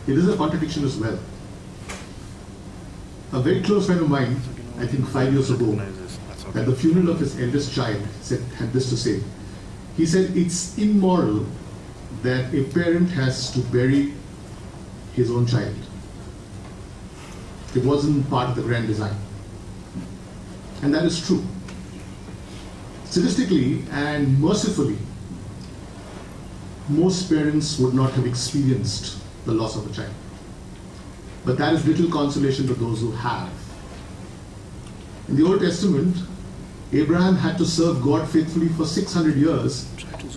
it is a contradiction as well. A very close friend of mine, I think 5 years ago, at the funeral of his eldest child, had this to say. He said, it's immoral that a parent has to bury his own child. It wasn't part of the grand design. And that is true. Statistically and mercifully, most parents would not have experienced the loss of a child. But that is little consolation to those who have. In the Old Testament, Abraham had to serve God faithfully for 600 years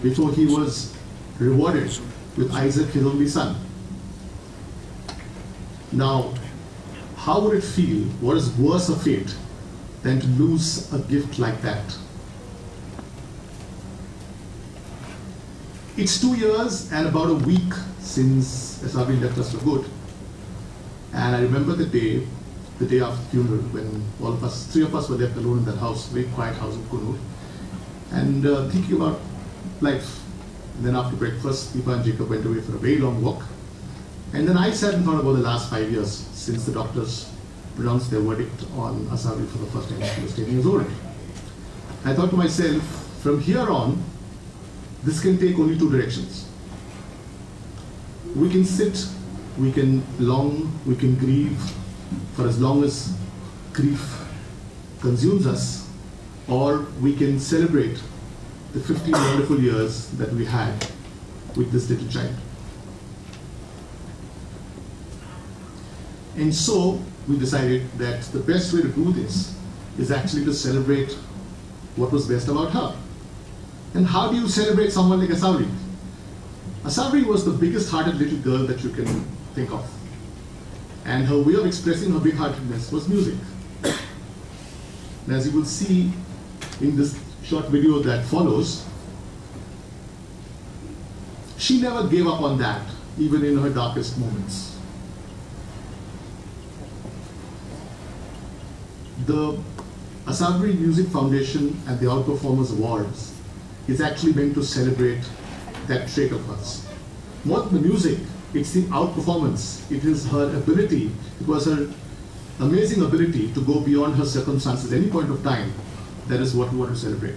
before he was rewarded with Isaac, his only son. Now, how would it feel? What is worse a fate than to lose a gift like that? It's 2 years and about a week since Asabri left us for good. And I remember the day after the funeral, when all of us, 3 of us were left alone in that house, very quiet house in Kunur, and thinking about life. And then after breakfast, Deepa and Jacob went away for a very long walk. And then I sat and thought about the last 5 years since the doctors pronounced their verdict on Asabri for the first time when she was 10 years old. I thought to myself, from here on, this can take only 2 directions. We can sit, we can long, we can grieve for as long as grief consumes us, or we can celebrate the 15 wonderful years that we had with this little child. And so we decided that the best way to do this is actually to celebrate what was best about her. And how do you celebrate someone like Asabri? Asabri was the biggest-hearted little girl that you can think of. And her way of expressing her big-heartedness was music. And as you will see in this short video that follows, she never gave up on that, even in her darkest moments. The Asabri Music Foundation and the Outperformers Awards is actually meant to celebrate that trait of hers. More than the music, it's the outperformance. It is her ability, it was her amazing ability to go beyond her circumstances at any point of time. That is what we want to celebrate.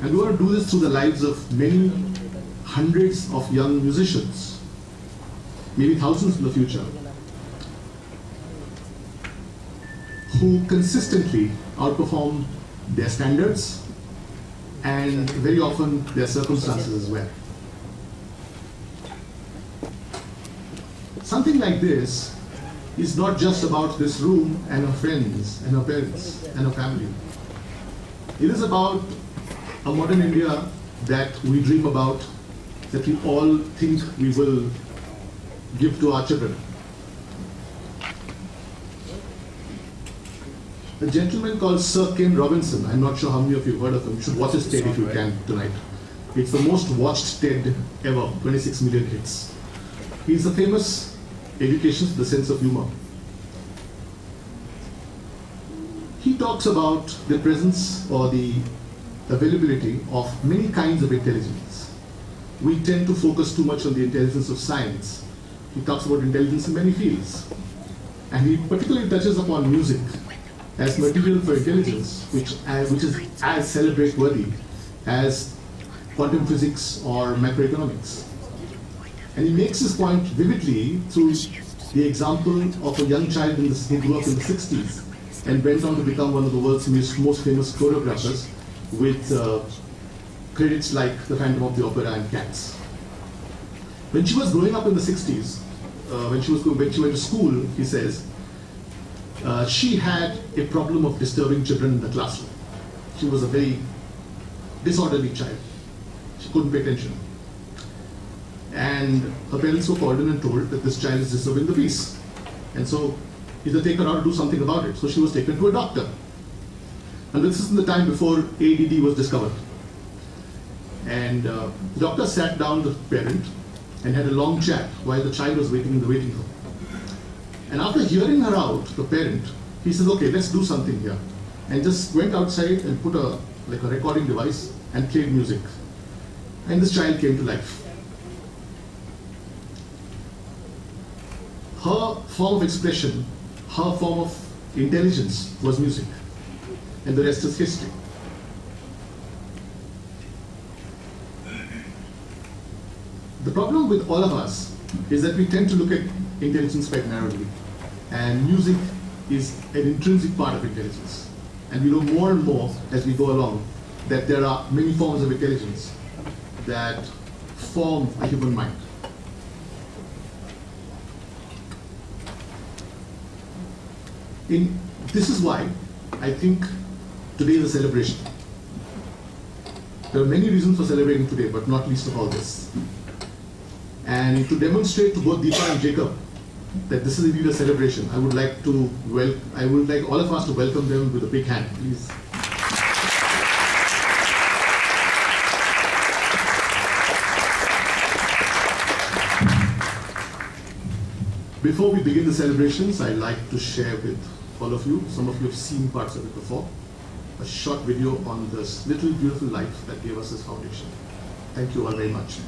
And we want to do this through the lives of many hundreds of young musicians, maybe thousands in the future, who consistently outperform their standards and very often their circumstances as well. Something like this is not just about this room and her friends and her parents and her family. It is about a modern India that we dream about, that we all think we will give to our children. A gentleman called Sir Ken Robinson, I'm not sure how many of you have heard of him, you should watch his TED if you can tonight. It's the most watched TED ever, 26 million hits. He's a famous educationist with a sense of humor. He talks about the presence or the availability of many kinds of intelligence. We tend to focus too much on the intelligence of science. He talks about intelligence in many fields. And he particularly touches upon music as material for intelligence, which is as celebrate-worthy as quantum physics or macroeconomics. And he makes his point vividly through the example of a young child who grew up in the 60s and went on to become one of the world's most famous choreographers with credits like The Phantom of the Opera and Cats. When she was growing up in the 60s, when she went to school, he says, she had a problem of disturbing children in the classroom. She was a very disorderly child. She couldn't pay attention. And her parents were called in and told that this child is disturbing the peace. And so either take her out or do something about it. So she was taken to a doctor. And this is in the time before ADD was discovered. And the doctor sat down with the parent and had a long chat while the child was waiting in the waiting room. And after hearing her out, the parent, he says, okay, let's do something here. And just went outside and put a recording device and played music. And this child came to life. her form of expression, her form of intelligence was music. And the rest is history. The problem with all of us is that we tend to look at intelligence quite narrowly. And music is an intrinsic part of intelligence. And we know more and more as we go along that there are many forms of intelligence that form a human mind. This is why I think today is a celebration. There are many reasons for celebrating today, but not least of all this. And to demonstrate to both Deepa and Jacob that this is indeed a celebration, I would like all of us to welcome them with a big hand, please. Before we begin the celebrations, I'd like to share with all of you, some of you have seen parts of it before, a short video on this little beautiful life that gave us this foundation. Thank you all very much.